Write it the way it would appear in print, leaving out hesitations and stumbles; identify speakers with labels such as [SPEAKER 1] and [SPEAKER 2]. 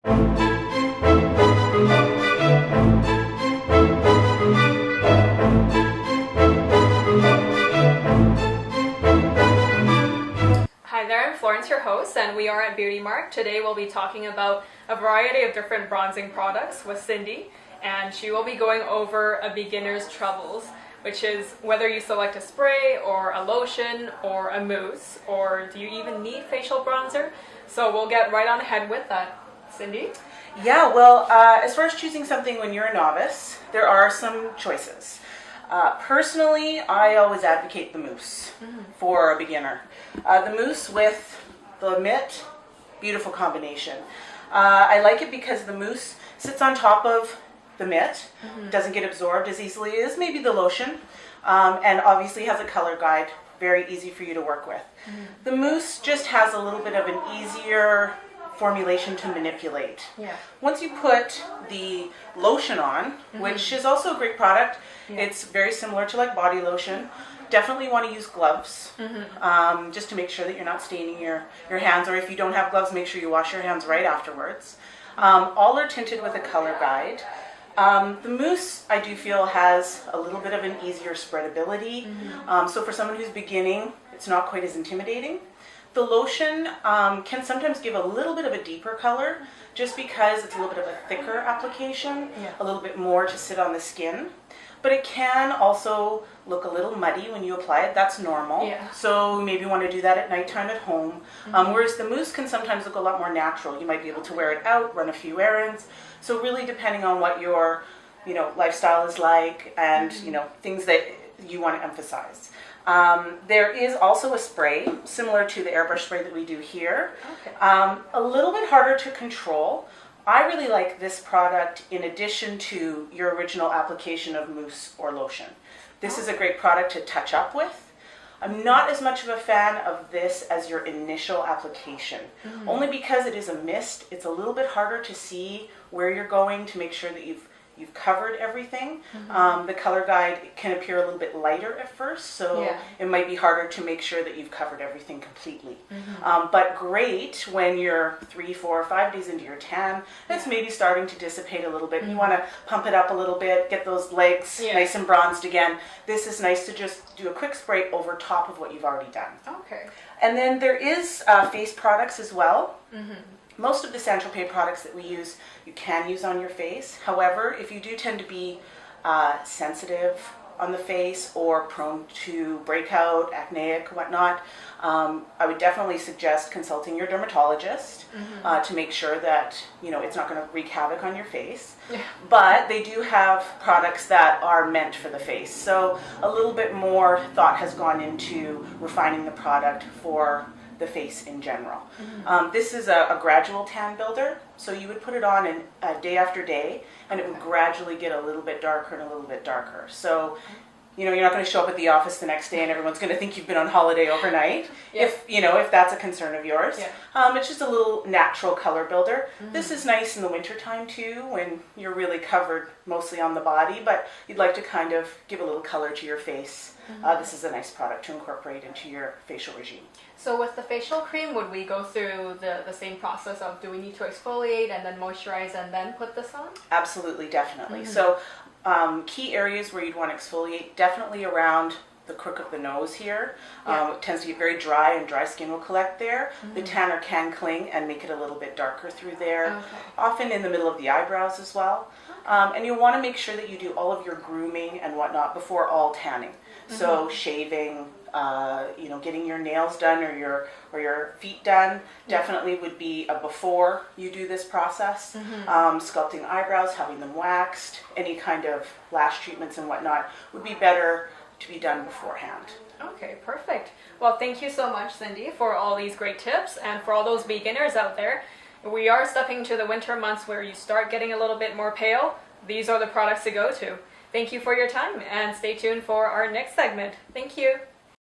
[SPEAKER 1] Hi there, I'm Florence, your host, and we are at BeautyMark. Today we'll be talking about a variety of different bronzing products with Cindy, and she will be going over a beginner's troubles, which is whether you select a spray or a lotion or a mousse, or do you even need facial bronzer? So we'll get right on ahead with that. Cindy?
[SPEAKER 2] Yeah, well, as far as choosing something when you're a novice, there are some choices. Personally, I always advocate the mousse for a beginner. The mousse with the mitt, beautiful combination. I like it because the mousse sits on top of the mitt, doesn't get absorbed as easily as maybe the lotion, and obviously has a color guide, very easy for you to work with. The mousse just has a little bit of an easier formulation to manipulate.
[SPEAKER 1] Yeah.
[SPEAKER 2] Once you put the lotion on, which is also a great product, it's very similar to like body lotion. Definitely want to use gloves, just to make sure that you're not staining your hands, or if you don't have gloves, make sure you wash your hands right afterwards. All are tinted with a color guide. The mousse, I do feel, has a little bit of an easier spreadability. So for someone who's beginning, it's not quite as intimidating. The lotion can sometimes give a little bit of a deeper color just because it's a little bit of a thicker application, a little bit more to sit on the skin. But it can also look a little muddy when you apply it. That's normal. So maybe you want to do that at nighttime at home. Whereas the mousse can sometimes look a lot more natural. You might be able to wear it out, run a few errands. So really depending on what your lifestyle is like and things that you want to emphasize. There is also a spray similar to the airbrush spray that we do here. A little bit harder to control. I really like this product in addition to your original application of mousse or lotion. This is a great product to touch up with. I'm not as much of a fan of this as your initial application, only because it is a mist. It's a little bit harder to see where you're going to make sure that you've covered everything. The color guide can appear a little bit lighter at first, so it might be harder to make sure that you've covered everything completely. But great when you're 3, 4, 5 days into your tan, it's maybe starting to dissipate a little bit. You want to pump it up a little bit, get those legs nice and bronzed again. This is nice to just do a quick spray over top of what you've already done. And then there is face products as well. Most of the St.Tropez products that we use, you can use on your face. However, if you do tend to be sensitive on the face or prone to breakout, acneic, whatnot, I would definitely suggest consulting your dermatologist to make sure that it's not going to wreak havoc on your face. But they do have products that are meant for the face. So a little bit more thought has gone into refining the product for the face in general. This is a gradual tan builder, so you would put it on day after day, and it would gradually get a little bit darker and a little bit darker. So, you're not going to show up at the office the next day and everyone's going to think you've been on holiday overnight. If that's a concern of yours. It's just a little natural color builder. This is nice in the wintertime too, when you're really covered mostly on the body, but you'd like to kind of give a little color to your face. This is a nice product to incorporate into your facial regime.
[SPEAKER 1] So with the facial cream, would we go through the same process of, do we need to exfoliate and then moisturize and then put this on? Absolutely,
[SPEAKER 2] definitely. So key areas where you'd want to exfoliate, definitely around the crook of the nose here. It tends to get very dry, and dry skin will collect there. The tanner can cling and make it a little bit darker through there. Often in the middle of the eyebrows as well. And you'll want to make sure that you do all of your grooming and whatnot before all tanning. So shaving, getting your nails done or your feet done definitely would be a before you do this process. Sculpting eyebrows, having them waxed, any kind of lash treatments and whatnot would be better to be done beforehand.
[SPEAKER 1] Okay, perfect. Well, thank you so much, Cindy, for all these great tips, and for all those beginners out there. We are stepping to the winter months where you start getting a little bit more pale. These are the products to go to. Thank you for your time, and stay tuned for our next segment. Thank you.